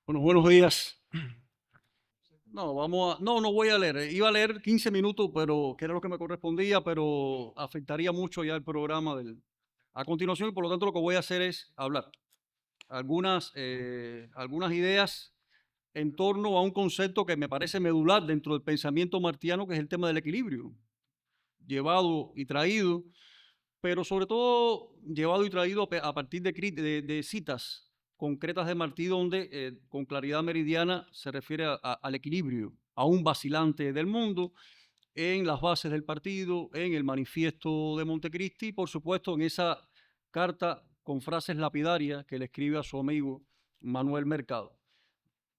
Bueno, buenos días. No voy a leer. Iba a leer 15 minutos, pero que era lo que me correspondía, pero afectaría mucho ya el programa a continuación, y por lo tanto lo que voy a hacer es hablar algunas ideas en torno a un concepto que me parece medular dentro del pensamiento martiano, que es el tema del equilibrio, llevado y traído, pero sobre todo llevado y traído a partir de citas concretas de Martí, donde con claridad meridiana se refiere al equilibrio, a un vacilante del mundo, en las bases del partido, en el manifiesto de Montecristi y, por supuesto, en esa carta con frases lapidarias que le escribe a su amigo Manuel Mercado.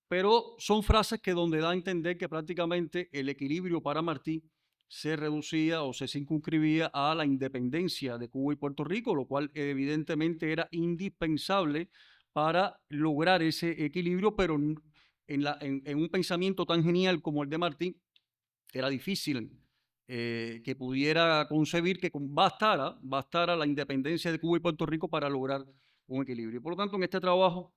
Pero son frases que donde da a entender que prácticamente el equilibrio para Martí se reducía o se circunscribía a la independencia de Cuba y Puerto Rico, lo cual evidentemente era indispensable para lograr ese equilibrio, pero en un pensamiento tan genial como el de Martí, era difícil que pudiera concebir que bastara la independencia de Cuba y Puerto Rico para lograr un equilibrio. Por lo tanto, en este trabajo,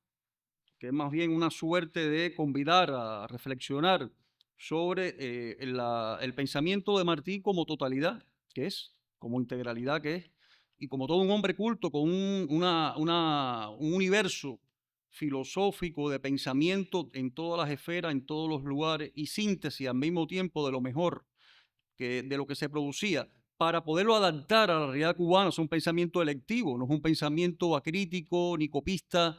que es más bien una suerte de convidar a reflexionar sobre el pensamiento de Martí como totalidad, que es, como integralidad que es, y como todo un hombre culto con un universo filosófico de pensamiento en todas las esferas, en todos los lugares, y síntesis al mismo tiempo de lo mejor de lo que se producía, para poderlo adaptar a la realidad cubana. Es un pensamiento electivo, no es un pensamiento acrítico ni copista,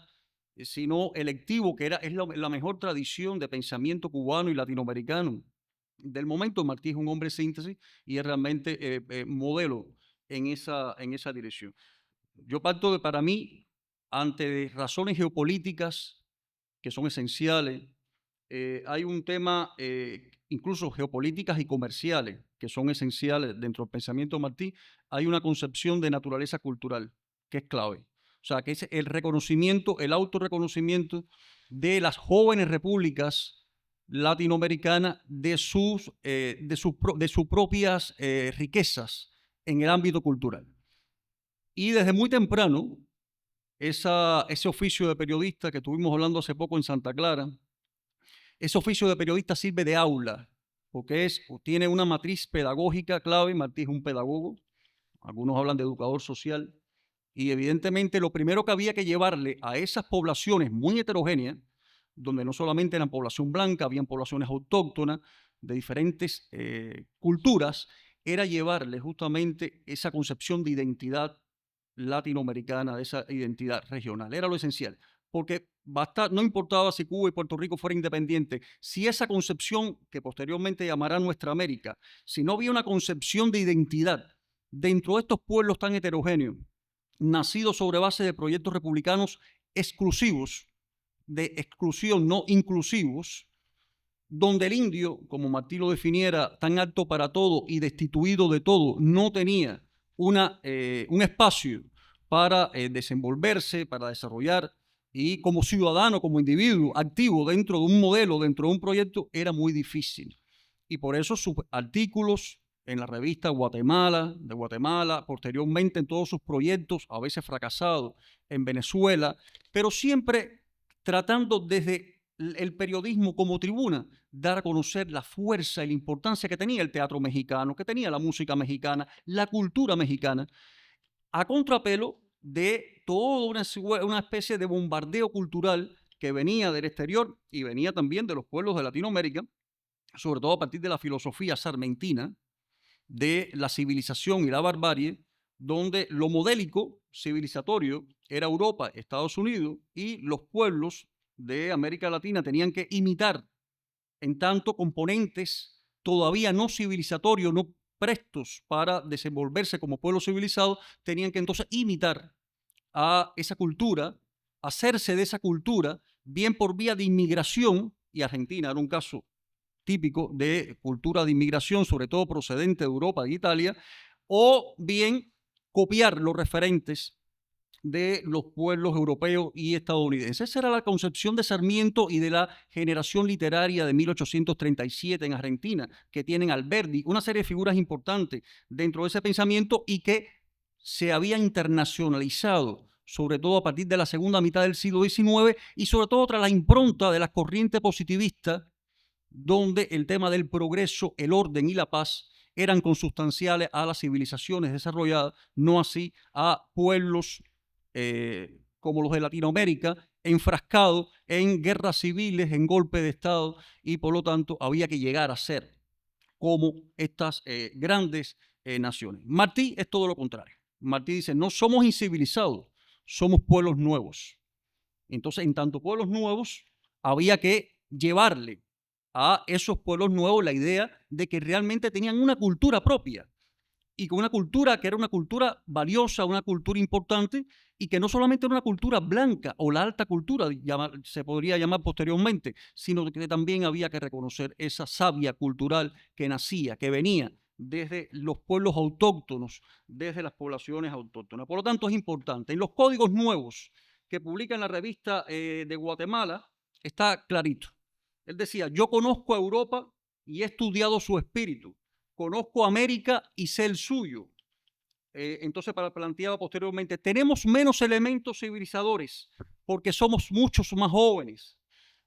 sino electivo, que es la mejor tradición de pensamiento cubano y latinoamericano del momento. Martí es un hombre síntesis y es realmente modelo en esa dirección. Yo parto de, para mí, ante razones geopolíticas que son esenciales, hay un tema, incluso geopolíticas y comerciales, que son esenciales dentro del pensamiento de Martí. Hay una concepción de naturaleza cultural que es clave. O sea, que es el reconocimiento, el autorreconocimiento de las jóvenes repúblicas latinoamericanas de sus propias riquezas en el ámbito cultural. Y desde muy temprano, ese oficio de periodista que estuvimos hablando hace poco en Santa Clara, ese oficio de periodista sirve de aula, porque tiene una matriz pedagógica clave. Martí es un pedagogo, algunos hablan de educador social, y evidentemente lo primero que había que llevarle a esas poblaciones muy heterogéneas, donde no solamente eran población blanca, habían poblaciones autóctonas de diferentes culturas, era llevarle justamente esa concepción de identidad latinoamericana, de esa identidad regional. Era lo esencial, porque no importaba si Cuba y Puerto Rico fueran independientes, si esa concepción, que posteriormente llamará Nuestra América, si no había una concepción de identidad dentro de estos pueblos tan heterogéneos, nacidos sobre base de proyectos republicanos exclusivos, de exclusión, no inclusivos, donde el indio, como Martí lo definiera, tan apto para todo y destituido de todo, no tenía un espacio para desenvolverse, para desarrollar, y como ciudadano, como individuo activo dentro de un modelo, dentro de un proyecto, era muy difícil. Y por eso sus artículos en la revista de Guatemala, posteriormente en todos sus proyectos, a veces fracasados, en Venezuela, pero siempre tratando desde el periodismo como tribuna, dar a conocer la fuerza y la importancia que tenía el teatro mexicano, que tenía la música mexicana, la cultura mexicana, a contrapelo de toda una especie de bombardeo cultural que venía del exterior y venía también de los pueblos de Latinoamérica, sobre todo a partir de la filosofía sarmentina, de la civilización y la barbarie, donde lo modélico civilizatorio era Europa, Estados Unidos, y los pueblos de América Latina tenían que imitar, en tanto componentes todavía no civilizatorios, no prestos para desenvolverse como pueblo civilizado, tenían que entonces imitar a esa cultura, hacerse de esa cultura, bien por vía de inmigración, y Argentina era un caso típico de cultura de inmigración, sobre todo procedente de Europa, de Italia, o bien copiar los referentes de los pueblos europeos y estadounidenses. Esa era la concepción de Sarmiento y de la generación literaria de 1837 en Argentina, que tienen Alberdi, una serie de figuras importantes dentro de ese pensamiento y que se había internacionalizado, sobre todo a partir de la segunda mitad del siglo XIX y sobre todo tras la impronta de la corriente positivista, donde el tema del progreso, el orden y la paz eran consustanciales a las civilizaciones desarrolladas, no así a pueblos como los de Latinoamérica, enfrascados en guerras civiles, en golpes de Estado, y por lo tanto había que llegar a ser como estas grandes naciones. Martí es todo lo contrario. Martí dice, no somos incivilizados, somos pueblos nuevos. Entonces, en tanto pueblos nuevos, había que llevarle a esos pueblos nuevos la idea de que realmente tenían una cultura propia y con una cultura que era una cultura valiosa, una cultura importante y que no solamente era una cultura blanca o la alta cultura, se podría llamar posteriormente, sino que también había que reconocer esa savia cultural que nacía, que venía desde los pueblos autóctonos, desde las poblaciones autóctonas. Por lo tanto, es importante. En los códigos nuevos que publica en la revista de Guatemala, está clarito. Él decía, yo conozco a Europa y he estudiado su espíritu. Conozco a América y sé el suyo. Entonces, planteaba posteriormente, tenemos menos elementos civilizadores porque somos muchos más jóvenes.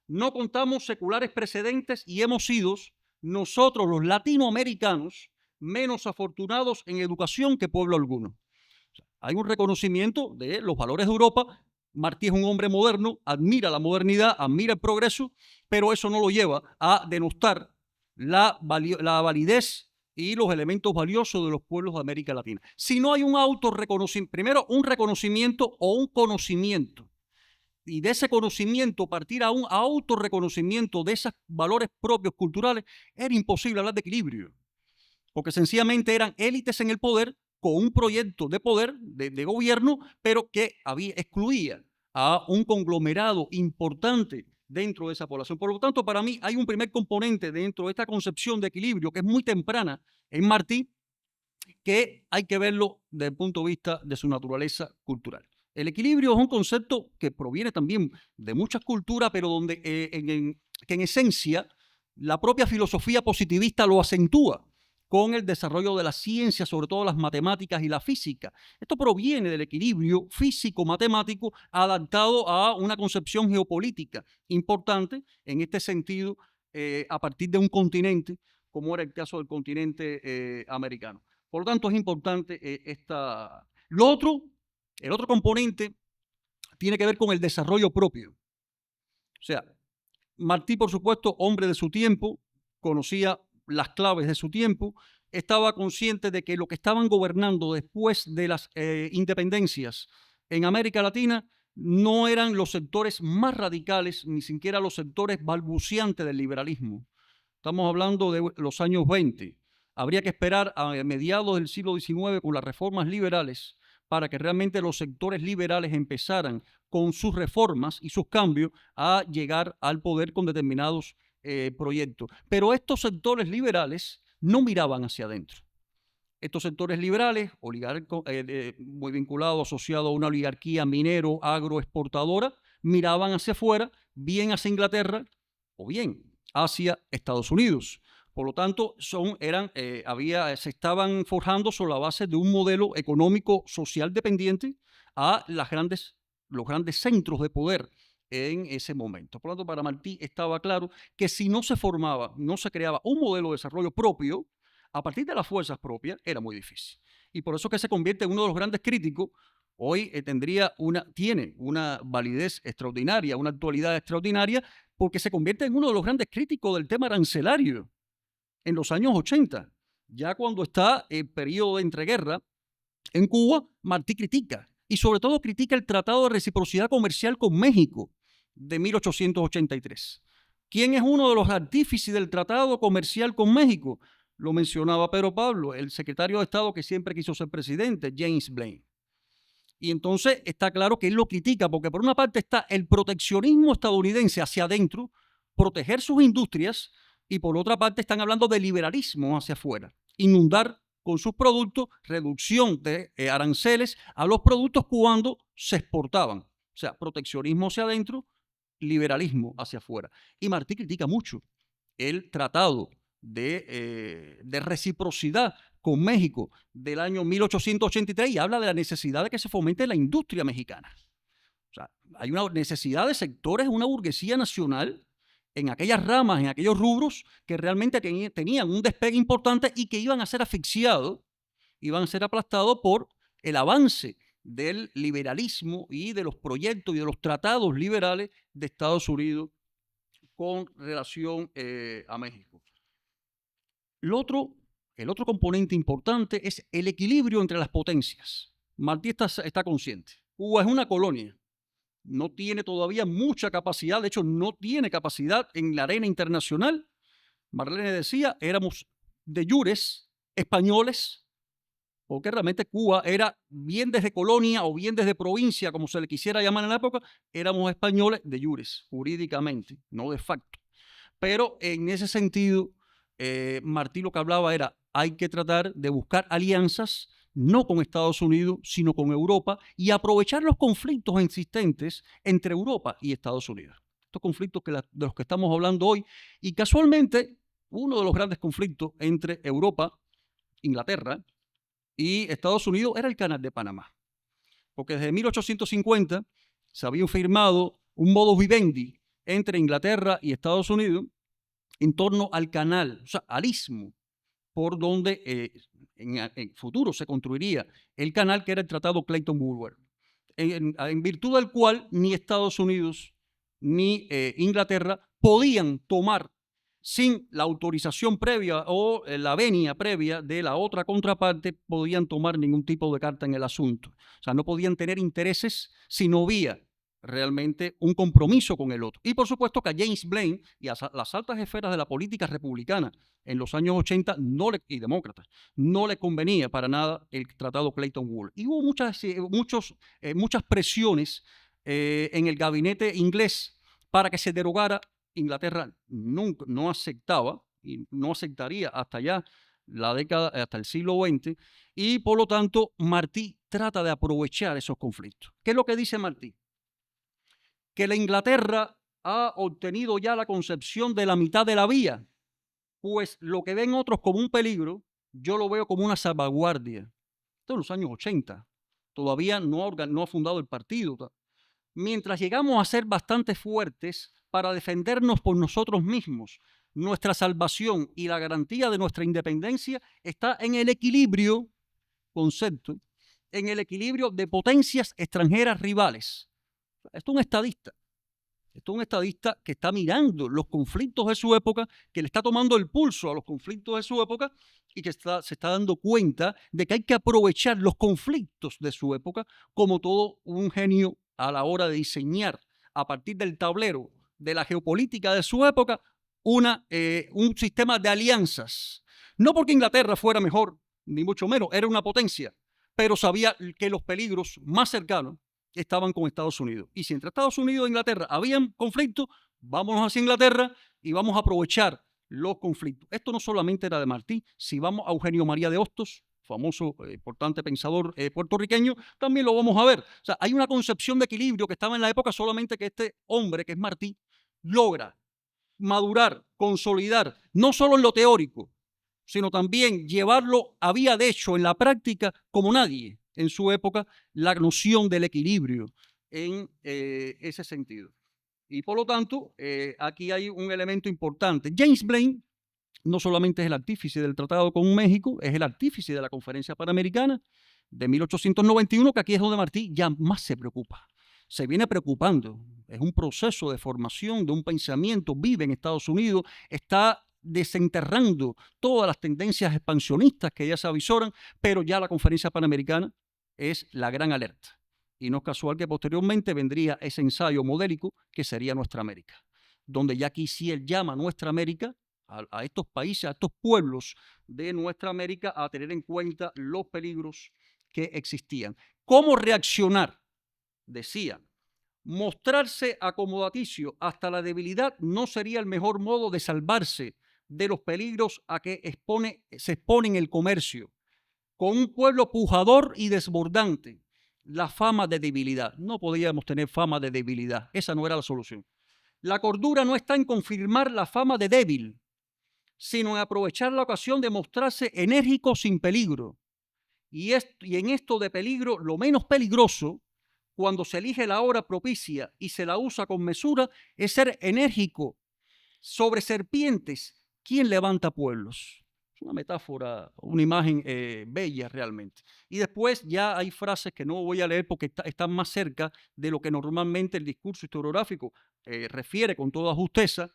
No contamos seculares precedentes y hemos sido nosotros los latinoamericanos menos afortunados en educación que pueblo alguno. O sea, hay un reconocimiento de los valores de Europa. Martí es un hombre moderno, admira la modernidad, admira el progreso, pero eso no lo lleva a denostar la validez y los elementos valiosos de los pueblos de América Latina. Si no hay un autorreconocimiento, primero un reconocimiento o un conocimiento, y de ese conocimiento partir a un autorreconocimiento de esos valores propios culturales, era imposible hablar de equilibrio, porque sencillamente eran élites en el poder con un proyecto de poder, de gobierno, pero que excluía a un conglomerado importante dentro de esa población. Por lo tanto, para mí hay un primer componente dentro de esta concepción de equilibrio que es muy temprana en Martí, que hay que verlo desde el punto de vista de su naturaleza cultural. El equilibrio es un concepto que proviene también de muchas culturas, pero donde que en esencia la propia filosofía positivista lo acentúa con el desarrollo de la ciencia, sobre todo las matemáticas y la física. Esto proviene del equilibrio físico-matemático adaptado a una concepción geopolítica importante en este sentido a partir de un continente, como era el caso del continente americano. Por lo tanto, es importante esta... El otro componente tiene que ver con el desarrollo propio. O sea, Martí, por supuesto, hombre de su tiempo, conocía las claves de su tiempo, estaba consciente de que lo que estaban gobernando después de las independencias en América Latina no eran los sectores más radicales, ni siquiera los sectores balbuciantes del liberalismo. Estamos hablando de los años 20. Habría que esperar a mediados del siglo XIX con las reformas liberales para que realmente los sectores liberales empezaran con sus reformas y sus cambios a llegar al poder con determinados proyectos. Pero estos sectores liberales no miraban hacia adentro. Estos sectores liberales, muy vinculados, asociados a una oligarquía minero, agroexportadora, miraban hacia afuera, bien hacia Inglaterra o bien hacia Estados Unidos. Por lo tanto, se estaban forjando sobre la base de un modelo económico social dependiente a los grandes centros de poder en ese momento. Por lo tanto, para Martí estaba claro que si no se formaba, no se creaba un modelo de desarrollo propio, a partir de las fuerzas propias, era muy difícil. Y por eso que se convierte en uno de los grandes críticos. Hoy tiene una validez extraordinaria, una actualidad extraordinaria, porque se convierte en uno de los grandes críticos del tema arancelario en los años 80. Ya cuando está el periodo de entreguerra en Cuba, Martí critica, y sobre todo critica el Tratado de Reciprocidad Comercial con México de 1883. ¿Quién es uno de los artífices del Tratado Comercial con México? Lo mencionaba Pedro Pablo, el secretario de Estado que siempre quiso ser presidente, James Blaine. Y entonces está claro que él lo critica, porque por una parte está el proteccionismo estadounidense hacia adentro, proteger sus industrias, y por otra parte están hablando de liberalismo hacia afuera, inundar con sus productos, reducción de aranceles a los productos cuando se exportaban. O sea, proteccionismo hacia adentro, liberalismo hacia afuera. Y Martí critica mucho el tratado de reciprocidad con México del año 1883 y habla de la necesidad de que se fomente la industria mexicana. O sea, hay una necesidad de sectores, una burguesía nacional en aquellas ramas, en aquellos rubros que realmente tenían un despegue importante y que iban a ser asfixiados, iban a ser aplastados por el avance del liberalismo y de los proyectos y de los tratados liberales de Estados Unidos con relación a México. El otro componente importante es el equilibrio entre las potencias. Martí está consciente. Cuba es una colonia. No tiene todavía mucha capacidad, de hecho no tiene capacidad en la arena internacional. Marlene decía, éramos de jures españoles, porque realmente Cuba era bien desde colonia o bien desde provincia, como se le quisiera llamar en la época, éramos españoles de jures, jurídicamente, no de facto. Pero en ese sentido, Martí lo que hablaba era, hay que tratar de buscar alianzas no con Estados Unidos, sino con Europa, y aprovechar los conflictos existentes entre Europa y Estados Unidos. Estos conflictos de los que estamos hablando hoy, y casualmente uno de los grandes conflictos entre Europa, Inglaterra y Estados Unidos era el Canal de Panamá. Porque desde 1850 se había firmado un modus vivendi entre Inglaterra y Estados Unidos en torno al canal, o sea, al istmo, por donde en futuro se construiría el canal, que era el Tratado Clayton-Bulwer, en virtud del cual ni Estados Unidos ni Inglaterra podían tomar sin la autorización previa o la venia previa de la otra contraparte, podían tomar ningún tipo de carta en el asunto. O sea, no podían tener intereses si no había realmente un compromiso con el otro. Y por supuesto que a James Blaine y a las altas esferas de la política republicana en los años 80 y demócratas no le convenía para nada el tratado Clayton-Bulwer. Y hubo muchas presiones en el gabinete inglés para que se derogara. Inglaterra no aceptaba y no aceptaría hasta allá hasta el siglo XX, y por lo tanto Martí trata de aprovechar esos conflictos. ¿Qué es lo que dice Martí? Que la Inglaterra ha obtenido ya la concepción de la mitad de la vía, pues lo que ven otros como un peligro, yo lo veo como una salvaguardia. Esto en los años 80, todavía no ha fundado el partido. Mientras llegamos a ser bastante fuertes para defendernos por nosotros mismos, nuestra salvación y la garantía de nuestra independencia está en el equilibrio, concepto, en el equilibrio de potencias extranjeras rivales. Esto es un estadista. Esto es un estadista que está mirando los conflictos de su época, que le está tomando el pulso a los conflictos de su época y que se está dando cuenta de que hay que aprovechar los conflictos de su época como todo un genio a la hora de diseñar a partir del tablero de la geopolítica de su época un sistema de alianzas. No porque Inglaterra fuera mejor, ni mucho menos, era una potencia, pero sabía que los peligros más cercanos estaban con Estados Unidos. Y si entre Estados Unidos e Inglaterra habían conflictos, vámonos hacia Inglaterra y vamos a aprovechar los conflictos. Esto no solamente era de Martí. Si vamos a Eugenio María de Hostos, famoso, importante pensador puertorriqueño, también lo vamos a ver. O sea, hay una concepción de equilibrio que estaba en la época, solamente que este hombre, que es Martí, logra madurar, consolidar, no solo en lo teórico, sino también llevarlo, había de hecho en la práctica como nadie en su época, la noción del equilibrio en ese sentido. Y por lo tanto, aquí hay un elemento importante. James Blaine no solamente es el artífice del Tratado con México, es el artífice de la Conferencia Panamericana de 1891, que aquí es donde Martí ya más se preocupa. Se viene preocupando. Es un proceso de formación de un pensamiento, vive en Estados Unidos, está desenterrando todas las tendencias expansionistas que ya se avisoran, pero ya la Conferencia Panamericana es la gran alerta. Y no es casual que posteriormente vendría ese ensayo modélico que sería Nuestra América, donde ya aquí sí él llama a Nuestra América, a estos países, a estos pueblos de Nuestra América, a tener en cuenta los peligros que existían. ¿Cómo reaccionar? Decía, mostrarse acomodaticio hasta la debilidad no sería el mejor modo de salvarse de los peligros a que se expone en el comercio. Con un pueblo pujador y desbordante la fama de debilidad. No podíamos tener fama de debilidad. Esa no era la solución. La cordura no está en confirmar la fama de débil, sino en aprovechar la ocasión de mostrarse enérgico sin peligro. Y en esto de peligro, lo menos peligroso, cuando se elige la hora propicia y se la usa con mesura, es ser enérgico sobre serpientes. ¿Quién levanta pueblos? Es una metáfora, una imagen bella realmente. Y después ya hay frases que no voy a leer porque están más cerca de lo que normalmente el discurso historiográfico refiere con toda justeza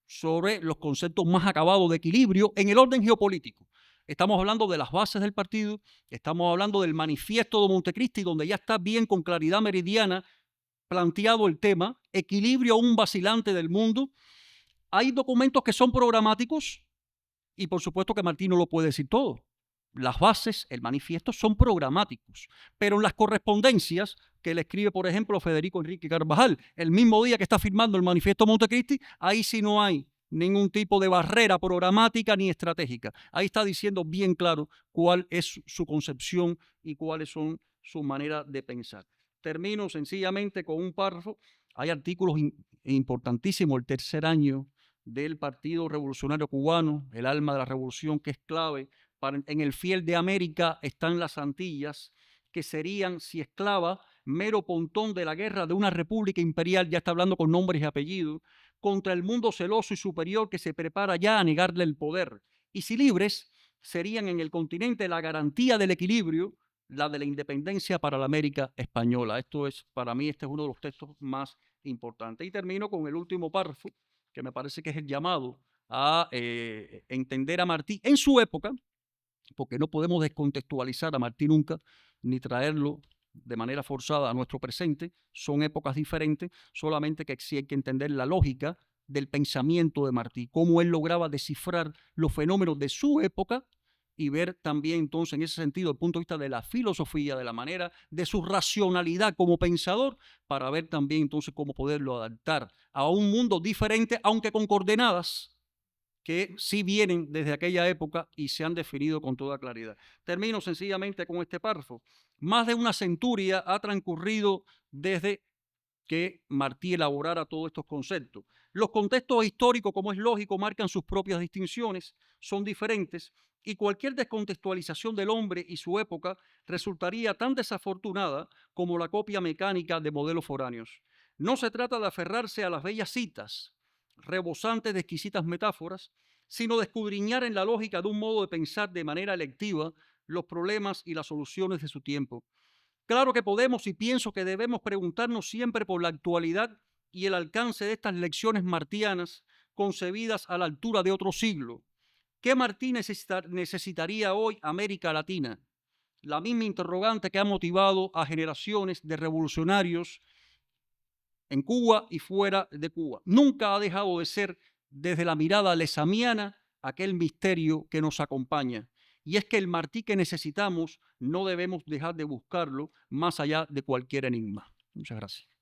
sobre los conceptos más acabados de equilibrio en el orden geopolítico. Estamos hablando de las bases del partido, estamos hablando del manifiesto de Montecristi, donde ya está bien con claridad meridiana planteado el tema, equilibrio aún vacilante del mundo. Hay documentos que son programáticos y por supuesto que Martí no lo puede decir todo. Las bases, el manifiesto, son programáticos, pero en las correspondencias que le escribe, por ejemplo, Federico Enrique Carvajal, el mismo día que está firmando el manifiesto Montecristi, ahí sí no hay ningún tipo de barrera programática ni estratégica. Ahí está diciendo bien claro cuál es su concepción y cuáles son sus maneras de pensar. Termino sencillamente con un párrafo. Hay artículos importantísimos, el tercer año del Partido Revolucionario Cubano, el alma de la revolución, que es clave. En el fiel de América están las Antillas, que serían, si esclava, mero pontón de la guerra de una república imperial, ya está hablando con nombres y apellidos, contra el mundo celoso y superior que se prepara ya a negarle el poder. Y si libres, serían en el continente la garantía del equilibrio, la de la independencia para la América española. Esto es, para mí, este es uno de los textos más importantes. Y termino con el último párrafo, que me parece que es el llamado a entender a Martí en su época, porque no podemos descontextualizar a Martí nunca, ni traerlo de manera forzada a nuestro presente. Son épocas diferentes, solamente que sí hay que entender la lógica del pensamiento de Martí, cómo él lograba descifrar los fenómenos de su época y ver también entonces en ese sentido el punto de vista de la filosofía, de la manera, de su racionalidad como pensador, para ver también entonces cómo poderlo adaptar a un mundo diferente, aunque con coordenadas que sí vienen desde aquella época y se han definido con toda claridad. Termino sencillamente con este párrafo. Más de una centuria ha transcurrido desde que Martí elaborara todos estos conceptos. Los contextos históricos, como es lógico, marcan sus propias distinciones, son diferentes, y cualquier descontextualización del hombre y su época resultaría tan desafortunada como la copia mecánica de modelos foráneos. No se trata de aferrarse a las bellas citas, rebosantes de exquisitas metáforas, sino de escudriñar en la lógica de un modo de pensar de manera electiva los problemas y las soluciones de su tiempo. Claro que podemos y pienso que debemos preguntarnos siempre por la actualidad y el alcance de estas lecciones martianas concebidas a la altura de otro siglo. ¿Qué Martí necesitaría hoy América Latina? La misma interrogante que ha motivado a generaciones de revolucionarios en Cuba y fuera de Cuba. Nunca ha dejado de ser, desde la mirada lesamiana, aquel misterio que nos acompaña. Y es que el Martí que necesitamos no debemos dejar de buscarlo más allá de cualquier enigma. Muchas gracias.